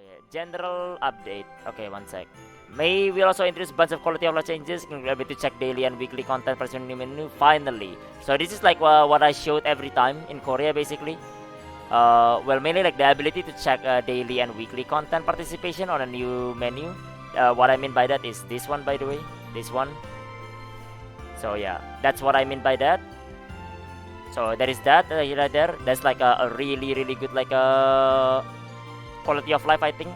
yeah. General update. Okay, one sec. May will also introduce bunch of quality of life changes, including ability to check daily and weekly content per new menu. Finally, so this is like what I showed every time in Korea, basically. Well, mainly like the ability to check daily and weekly content participation on a new menu. What I mean by that is this one, by the way, this one. So yeah, that's what I mean by that. So there is that right there. That's like a really really good like quality of life, I think.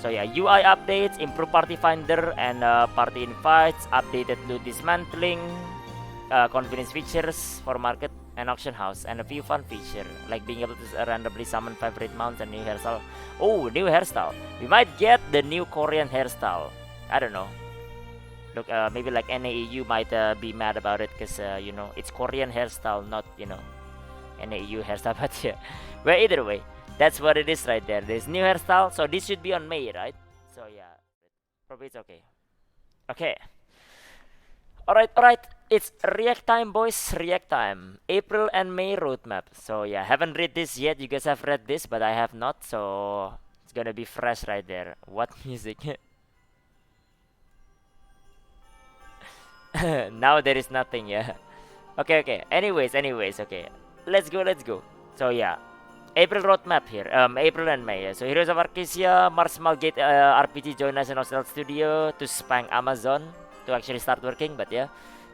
So yeah, UI updates, improve party finder and party invites, updated loot dismantling, convenience features for market and auction house, and a few fun feature like being able to randomly summon favorite mounts and new hairstyle. Oh, new hairstyle. We might get the new Korean hairstyle. I don't know. Look, maybe like NAEU might be mad about it because it's Korean hairstyle, not NAEU hairstyle. But yeah, well, either way, that's what it is right there. There's new hairstyle, so this should be on May, right? So yeah, probably it's okay. Okay. All right. It's React time, boys. React time. April and May roadmap. So yeah, haven't read this yet. You guys have read this, but I have not. So it's gonna be fresh right there. What music? Now there is nothing. Yeah. Okay. Okay. Anyways. Okay. Let's go. Let's go. So yeah, April roadmap here. April and May. So Heroes of Arcasia, Mars Malgate RPG join us in Hostel Studio to spank Amazon to actually start working. But yeah,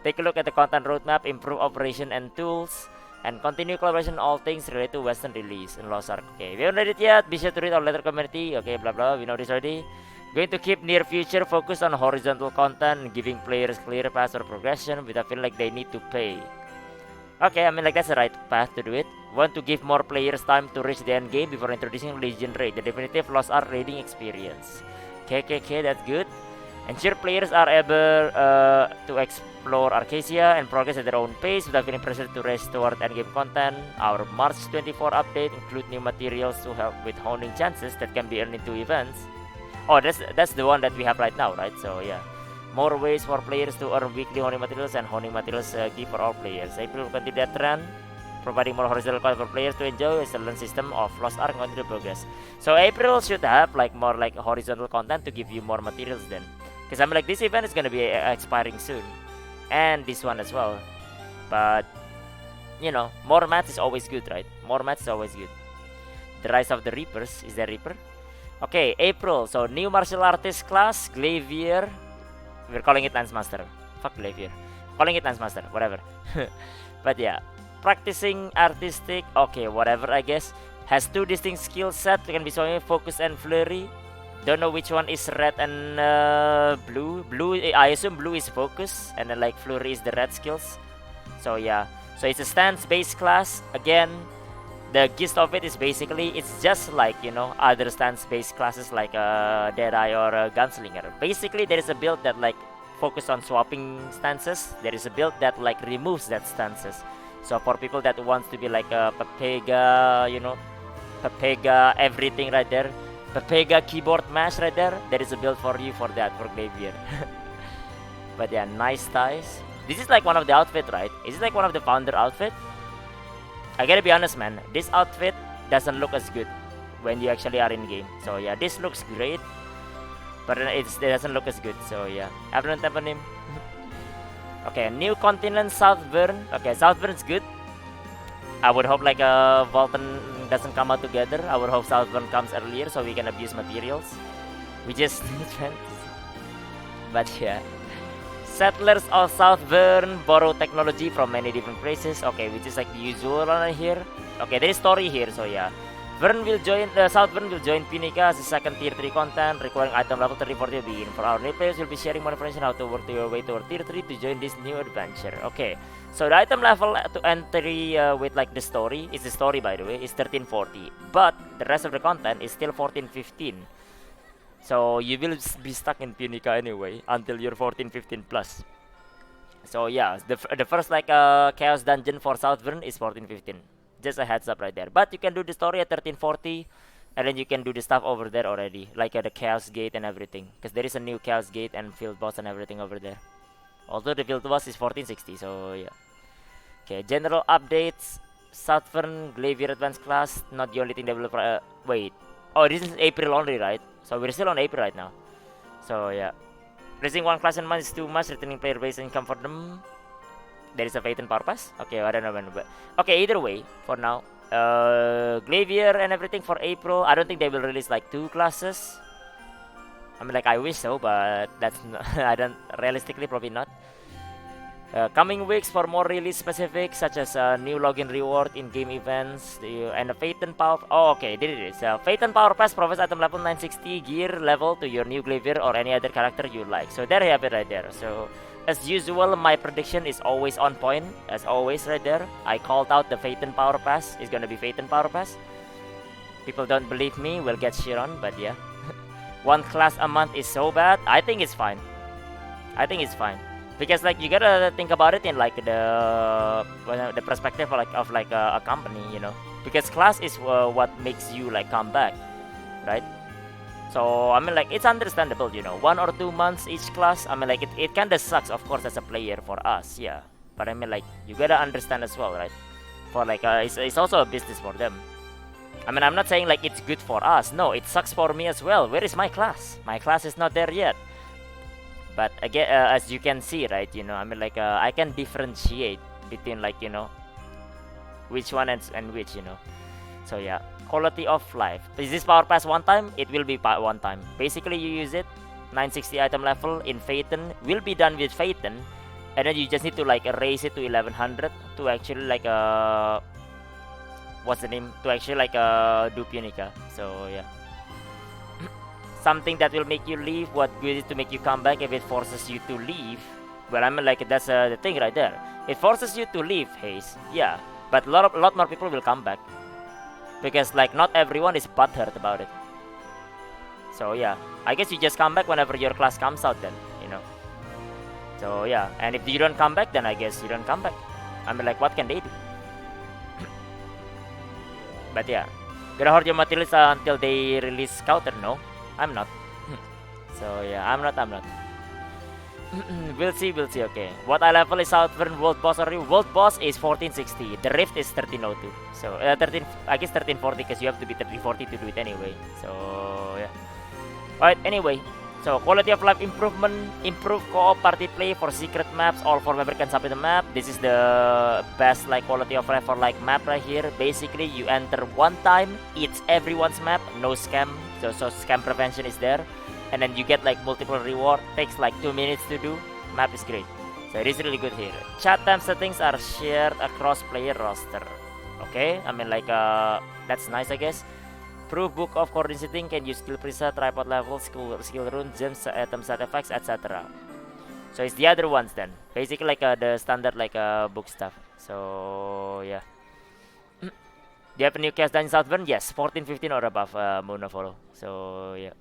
take a look at the content roadmap, improve operation and tools, and continue collaboration on all things related to Western release in Lost Ark. Okay, we haven't read it yet. Be sure to read our letter community. Okay, blah blah. We know this already. Going to keep near future focused on horizontal content, giving players clear paths or progression without feeling like they need to pay. Okay, I mean like that's the right path to do it. Want to give more players time to reach the end game before introducing Legion Raid, the definitive Lost Ark raiding experience. Okay, that's good. Ensure players are able to explore Arcasia and progress at their own pace without feeling pressured to race toward endgame content. Our March 24 update include new materials to help with honing chances that can be earned in 2 events. Oh, that's the one that we have right now, right? So yeah, more ways for players to earn weekly honing materials and honing materials give for all players. April will continue that trend, providing more horizontal content for players to enjoy as a learn system of Lost Ark continue progress. So April should have like more like horizontal content to give you more materials then. Because I'm like this event is gonna be expiring soon, and this one as well. But more math is always good, right? More math is always good. The Rise of the Reapers, is there Reaper? Okay, April. So new martial artist class, Glavier. We're calling it Lance Master. Fuck Glavier. Calling it Lance Master, whatever. But yeah, practicing artistic. Okay, whatever I guess. Has two distinct skill set. We can be showing focus and flurry. Don't know which one is red and blue. Blue, I assume blue is focus, and then like flurry is the red skills. So yeah, so it's a stance-based class. Again, the gist of it is basically it's just like other stance-based classes like Deadeye or Gunslinger. Basically, there is a build that like focus on swapping stances. There is a build that like removes that stances. So for people that wants to be like a Pepega, Pepega everything right there. Pepega keyboard mash right there. There is a build for you for that for Glavier. But yeah, nice ties. This is like one of the outfit, right? Is it like one of the founder outfit? I gotta be honest, man. This outfit doesn't look as good when you actually are in game. So yeah, this looks great, but it doesn't look as good. So yeah, Avalon Teponym. Okay, new continent Southburn. Okay, Southburn's good. I would hope like Volton doesn't come out together. I would hope Southburn comes earlier so we can abuse materials. We just but yeah. Settlers of Southburn borrow technology from many different places. Okay, which is like the usual one here. Okay, there is story here, so yeah. Southburn will join Punica as a second tier 3 content, requiring item level 30 40 begin. For our new players, we'll be sharing more information how to work your way toward tier 3 to join this new adventure. Okay, so the item level to entry with like the story, is the story by the way, is 1340. But the rest of the content is still 1415. So you will be stuck in Punica anyway until you're 14, 15 plus. So yeah, the first like chaos dungeon for Southburn is 14, 15. Just a heads up right there. But you can do the story at 1340, and then you can do the stuff over there already, like the chaos gate and everything. Because there is a new chaos gate and field boss and everything over there. Although the field boss is 1460, so yeah. Okay, general updates. Southburn Glavier advanced class, not the only thing developer. Wait. Oh, this is April only, right? So we're still on April right now. So yeah. Raising one class in month is too much. Returning player base income for them. There is a Phaeton Power Pass. Okay, I don't know when, but okay. Either way, for now, Glavier and everything for April. I don't think they will release like 2 classes. I mean, like I wish so, but that's not, I don't realistically probably not. Coming weeks for more release specifics such as new login reward in game events and a Phaeton Power. Oh, okay, there it is. Phaeton Power Pass provides item level 960 gear level to your new Glavier or any other character you like. So there you have it right there. So as usual, my prediction is always on point. As always, right there. I called out the Phaeton Power Pass is gonna be Phaeton Power Pass. People don't believe me, will get shit on, but yeah. One class a month is so bad. I think it's fine. I think it's fine. Because like you gotta think about it in like the perspective of like a company, you know. Because class is what makes you like come back, right? So I mean like it's understandable, you know. 1 or 2 months each class. I mean like it kinda sucks, of course, as a player for us, yeah. But I mean like you gotta understand as well, right? For like it's also a business for them. I mean I'm not saying like it's good for us. No, it sucks for me as well. Where is my class? My class is not there yet. But again, as you can see, right, you know, I mean like I can differentiate between like, you know, which one and which, you know. So yeah, quality of life. Is this power pass one time? It will be one time. Basically you use it, 960 item level in Phaeton will be done with Phaeton, and then you just need to like raise it to 1100 to actually like what's the name, to actually like do Punica. So yeah. Something that will make you leave. What good is to make you come back if it forces you to leave? Well, I mean, like that's the thing right there. It forces you to leave, Haze. Yeah, but a lot more people will come back because like not everyone is butthurt about it. So yeah, I guess you just come back whenever your class comes out, then you know. So yeah, and if you don't come back, then I guess you don't come back. I mean, like what can they do? But yeah, gonna hoard your materials until they release Scouter. No. I'm not. So yeah, I'm not. We'll see. Okay. What I level is Southern World Boss or World Boss is 1460. The Rift is 1302. So 13. I guess 1340 because you have to be 1340 to do it anyway. So yeah. Alright. Anyway. So quality of life improvement, improve co-op party play for secret maps. All 4 members can submit the map. This is the best like quality of life for like map right here. Basically, you enter one time. It's everyone's map. No scam. So scam prevention is there, and then you get like multiple reward. Takes like 2 minutes to do. Map is great. So it is really good here. Chat time settings are shared across player roster. Okay, I mean like that's nice, I guess. Proof book of coordinating can use skill preset, tripod level, skill rune, gems, item set effects, etc. So it's the other ones then. Basically like the standard like book stuff. So yeah. Do you have a new cast dungeon Southburn? Yes, 14, 15 or above Monofollow. So yeah.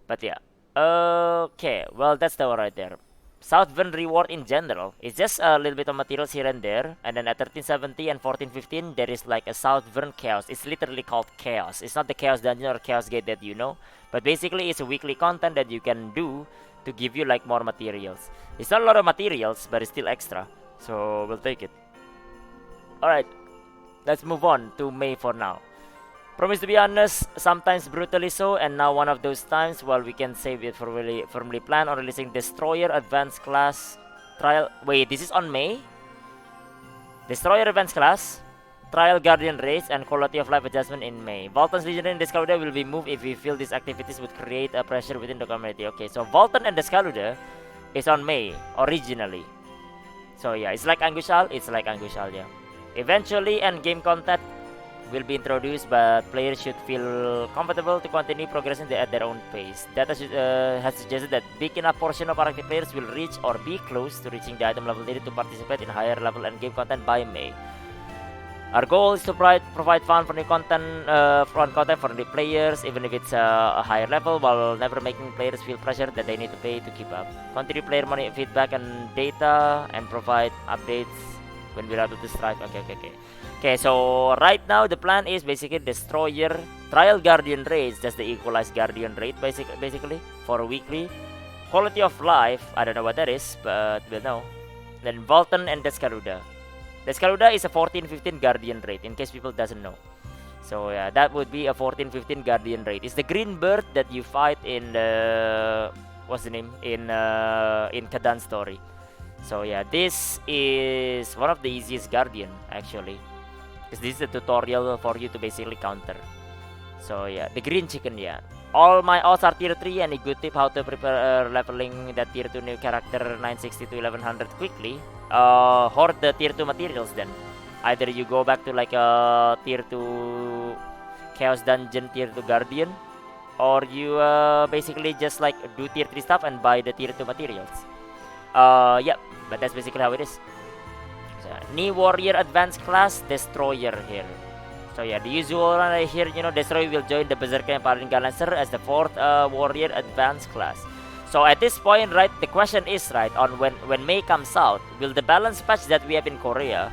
But yeah. Okay, well that's the one right there. Southburn reward in general is just a little bit of materials here and there, and then at 1370 and 1415 there is like a Southburn chaos. It's literally called chaos. It's not the chaos dungeon or chaos gate that you know, but basically it's a weekly content that you can do to give you like more materials. It's not a lot of materials, but it's still extra, so we'll take it. Alright, let's move on to May for now. Promise to be honest, sometimes brutally so, and now one of those times. While we can save it for really firmly plan on releasing Destroyer Advanced Class Trial. Wait, this is on May? Destroyer Advanced Class, Trial Guardian Race, and Quality of Life Adjustment in May. Volton's Legendary and Descaluda will be moved if we feel these activities would create a pressure within the community. Okay, so Volton and Descaluda is on May originally. So yeah, it's like Angushal, yeah. Eventually, endgame content will be introduced, but players should feel comfortable to continue progressing at their own pace. Data has suggested that big enough portion of our active players will reach or be close to reaching the item level needed to participate in higher level endgame content by May. Our goal is to provide fun for new content, for new players, even if it's a higher level, while never making players feel pressure that they need to pay to keep up. Continue player money feedback and data, and provide updates when we're out of the strife. Okay, so right now the plan is basically Destroyer, Trial Guardian Race, that's the equalized Guardian rate basically for weekly. Quality of Life, I don't know what that is, but we'll know. Then Volton and Descaluda. Descaluda is a 14-15 Guardian rate, in case people doesn't know. So yeah, that would be a 14-15 Guardian raid. It's the green bird that you fight in the what's the name in Kadan story. So yeah, this is one of the easiest Guardian actually, because this is a tutorial for you to basically counter. So yeah, the green chicken, yeah. All my odds are tier 3, and a good tip how to prepare leveling that tier 2 new character 960 to 1100 quickly. Hoard the tier 2 materials then. Either you go back to like a tier 2 Chaos Dungeon, tier 2 Guardian, or you basically just like do tier 3 stuff and buy the tier 2 materials. Yeah, but that's basically how it is. So, new warrior advanced class destroyer here. So yeah, the usual one right here, you know, destroyer will join the berserker and paladin lancer as the 4th warrior advanced class. So at this point, right, the question is, right, on when May comes out, will the balance patch that we have in Korea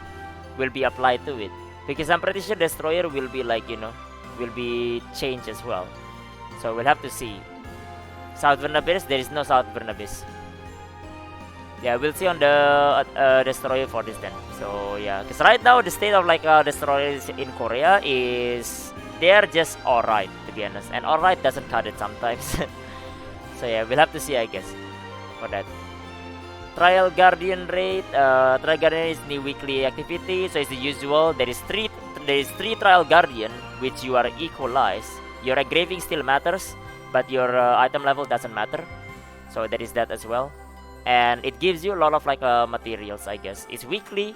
will be applied to it? Because I'm pretty sure destroyer will be like, you know, will be changed as well. So we'll have to see. Southern Abyss, there is no Southern Abyss. Yeah, we'll see on the destroyer for this then. So yeah, because right now the state of like destroyers in Korea is they're just alright, to be honest, and alright doesn't cut it sometimes. So yeah, we'll have to see, I guess, for that. Trial Guardian raid. Trial Guardian is new weekly activity, so it's the usual. There is three Trial Guardian which you are equalized. Your engraving still matters, but your item level doesn't matter. So there is that as well. And it gives you a lot of like materials, I guess. It's weekly,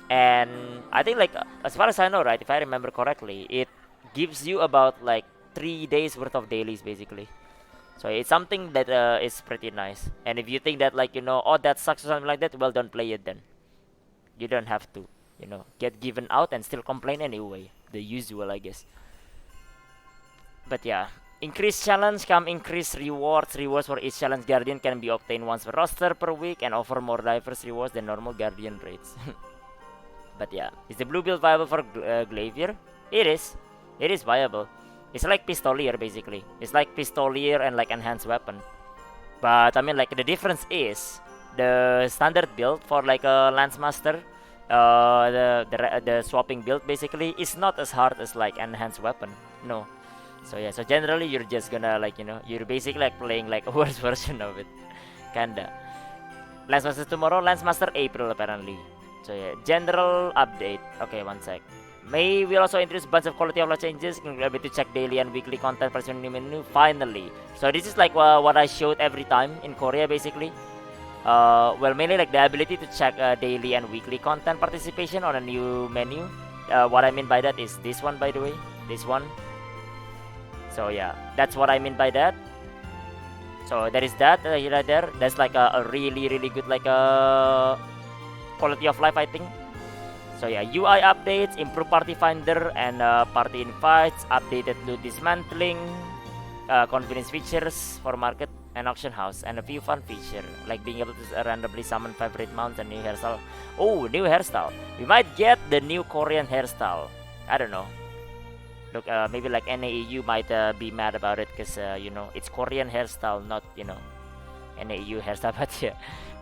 and I think like as far as I know, right, if I remember correctly, it gives you about like 3 days worth of dailies basically. So it's something that is pretty nice. And if you think that like, you know, oh, that sucks or something like that, well, don't play it then. You don't have to, you know, get given out and still complain anyway. The usual, I guess. But yeah, increased challenge come increased rewards. Rewards for each challenge guardian can be obtained once per roster per week and offer more diverse rewards than normal guardian raids. But yeah, is the blue build viable for Glavier? It is. It is viable. It's like Pistolier basically. It's like Pistolier and like enhanced weapon. But I mean, like the difference is the standard build for like a Lancemaster, the swapping build basically is not as hard as like enhanced weapon. No. So yeah, so generally you're just gonna like, you know, you're basically like playing like a worse version of it. Kinda. Lancemaster tomorrow, Lancemaster April apparently. So yeah, general update. Okay, one sec. May will also introduce bunch of quality of life changes, including ability to check daily and weekly content per new menu. Finally, so this is like what I showed every time in Korea basically. Well, mainly like the ability to check daily and weekly content participation on a new menu. What I mean by that is this one, by the way, this one. So yeah, that's what I mean by that. So there is that right there. That's like a really good like quality of life, I think. So yeah, UI updates, improve party finder and party invites, updated loot dismantling, convenience features for market and auction house, and a few fun features like being able to randomly summon favorite mounts and new hairstyle. Oh, new hairstyle. We might get the new Korean hairstyle. I don't know. Look, maybe like NAEU might be mad about it because you know, it's Korean hairstyle, not, you know, NAEU hairstyle. But yeah,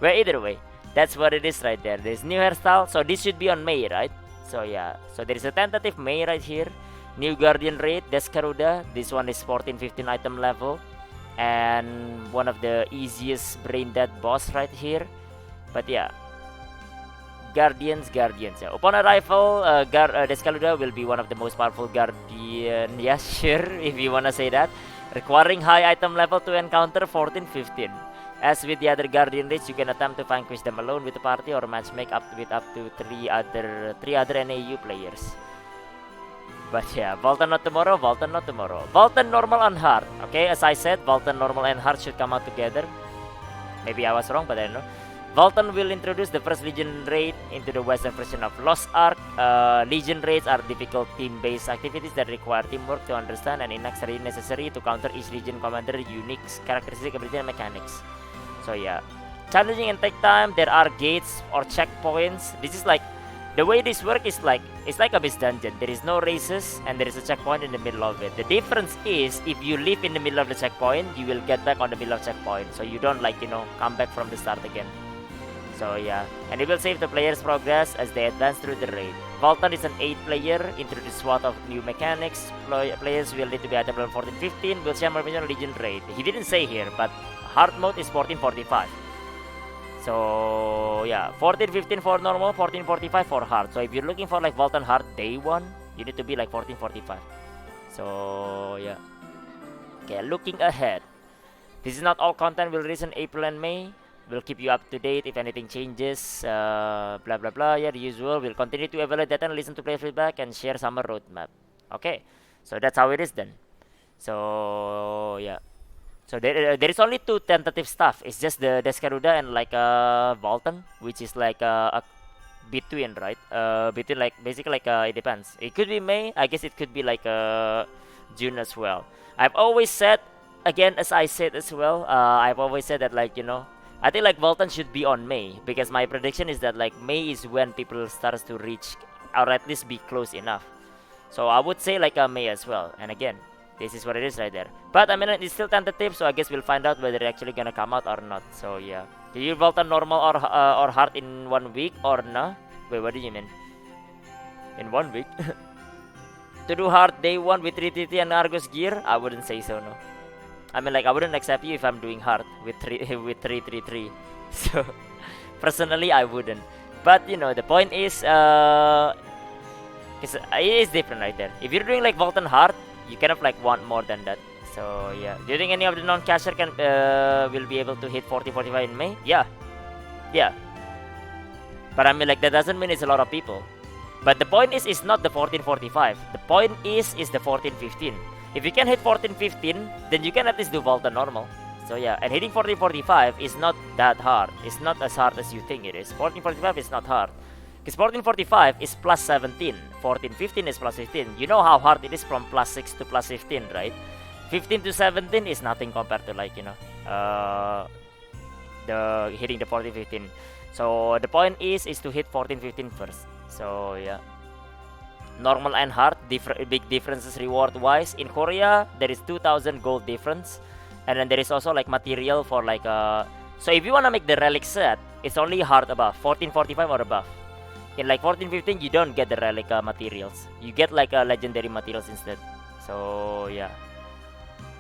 well, either way, that's what it is right there. There's new hairstyle, so this should be on May, right? So yeah, so there is a tentative May right here. New Guardian raid, Descaruda. This one is 14-15 item level, and one of the easiest brain dead boss right here. But yeah, Guardians. Yeah. Upon arrival, Descaluda will be one of the most powerful Guardian. Yeah, sure, if you wanna say that. Requiring high item level to encounter 14-15. As with the other Guardian raids, you can attempt to vanquish them alone with a party or matchmake up to three other NAU players. But yeah, Voltan not tomorrow. Voltan normal and hard. Okay, as I said, Voltan normal and hard should come out together. Maybe I was wrong, but I don't know. Voltan will introduce the first Legion raid into the western version of Lost Ark. Legion raids are difficult team-based activities that require teamwork to understand and enact necessary to counter each Legion commander unique characteristic, ability, and mechanics. So yeah, challenging and take time. There are gates or checkpoints. This is like, the way this works is like, it's like Abyss Dungeon. There is no races and there is a checkpoint in the middle of it. The difference is if you leave in the middle of the checkpoint, you will get back on the middle of checkpoint. So you don't like, you know, come back from the start again. So yeah, and it will save the player's progress as they advance through the raid. Voltan is an 8 player, introduce swath of new mechanics. Players will need to be adaptable on 14-15, will share Marvel Legion raid. He didn't say here, but hard mode is 14-45. So yeah, 14-15 for normal, 14-45 for hard. So if you're looking for like Voltan hard day 1, you need to be like 14-45. So yeah. Okay, looking ahead. This is not all content will release in April and May. We'll keep you up to date if anything changes. Blah blah blah. Yeah, the usual. We'll continue to evaluate data and listen to player feedback and share summer roadmap. Okay, so that's how it is then. So yeah. So there is only 2 tentative stuff. It's just the Descaruda and like Voltan, which is like a between, right? Between like basically like it depends. It could be May. I guess it could be like June as well. I've always said, again as I said as well, I've always said that like I think like Voltan should be on May, because my prediction is that like May is when people starts to reach or at least be close enough. So I would say like May as well. And again, this is what it is right there. But I mean it's still tentative, so I guess we'll find out whether it's actually gonna come out or not. So yeah. Do you Voltan normal or hard in 1 week or no? Wait, what do you mean? In 1 week? To do hard day 1 with 3TT and Argus gear? I wouldn't say so, no. I mean like I wouldn't accept you if I'm doing hard with 333. So personally I wouldn't. But the point is it is different right there. If you're doing like Voltan hard, you kind of like want more than that. So yeah. Do you think any of the non-casher can will be able to hit 40-45 in May? Yeah. Yeah. But I mean like that doesn't mean it's a lot of people. But the point is it's not the 14-45. The point is the 14-15. If you can hit 14-15, then you can at least do Voltan normal. So yeah, and hitting 14-45 is not that hard. It's not as hard as you think it is. 14-45 is not hard. Because 14-45 is plus 17. 14-15 is plus 15. You know how hard it is from plus 6 to plus 15, right? 15 to 17 is nothing compared to like, the hitting the 14-15. So the point is to hit 14-15 first. So yeah. Normal and hard, big differences reward wise. In Korea, there is 2,000 gold difference, and then there is also like material for like so if you wanna make the relic set, it's only hard above 14-45 or above. In like 14-15, you don't get the relic materials. You get like legendary materials instead. So yeah,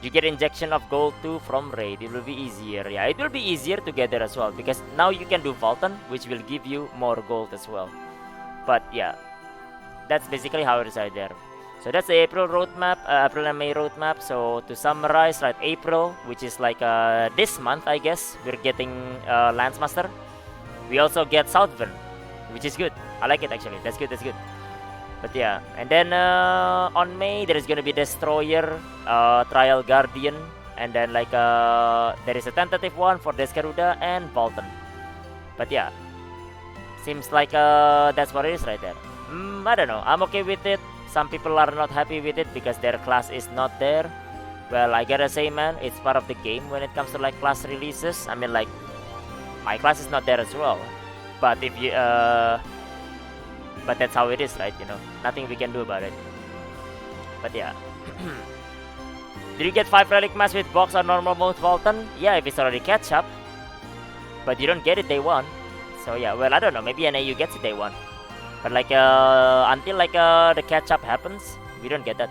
you get injection of gold too from raid. It will be easier. Yeah, it will be easier to get there as well, because now you can do Voltan, which will give you more gold as well. But yeah, that's basically how it is right there. So that's the April roadmap, April and May roadmap. So to summarize, right, April, which is like this month, I guess, we're getting Lancemaster. We also get Southern, which is good. I like it actually. That's good. That's good. But yeah, and then on May there is gonna be Destroyer, Trial Guardian, and then like there is a tentative one for Descaruda and Voltan. But yeah, seems like that's what it is right there. I don't know. I'm okay with it. Some people are not happy with it because their class is not there. Well, I gotta say, man, it's part of the game when it comes to like class releases. I mean, like my class is not there as well. But if you, but that's how it is, right? Nothing we can do about it. But yeah. Did you get 5 relic mass with box or normal mode Voltan? Yeah, if it's already catch up. But you don't get it day 1. So yeah, well, I don't know. Maybe NAU gets it day 1. But like until like the catch up happens, we don't get that.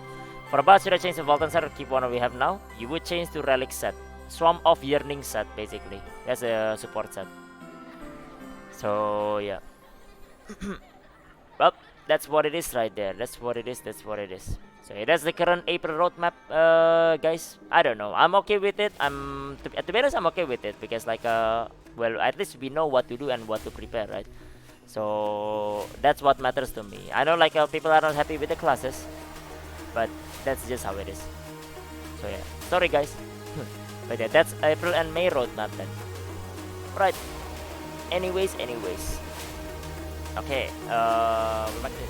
For a boss, should I change the Voltan set or keep one we have now? You would change to relic set, Swamp of Yearning set basically. That's a support set. So yeah. Well, that's what it is right there. That's what it is. That's what it is. So yeah, that's the current April roadmap, guys. I don't know. I'm okay with it. To be honest, I'm okay with it because like well, at least we know what to do and what to prepare, right? So that's what matters to me. I know like people are not happy with the classes, but that's just how it is. So yeah, sorry guys. But yeah, that's April and May roadmap then. Right. Anyways. Okay. Back to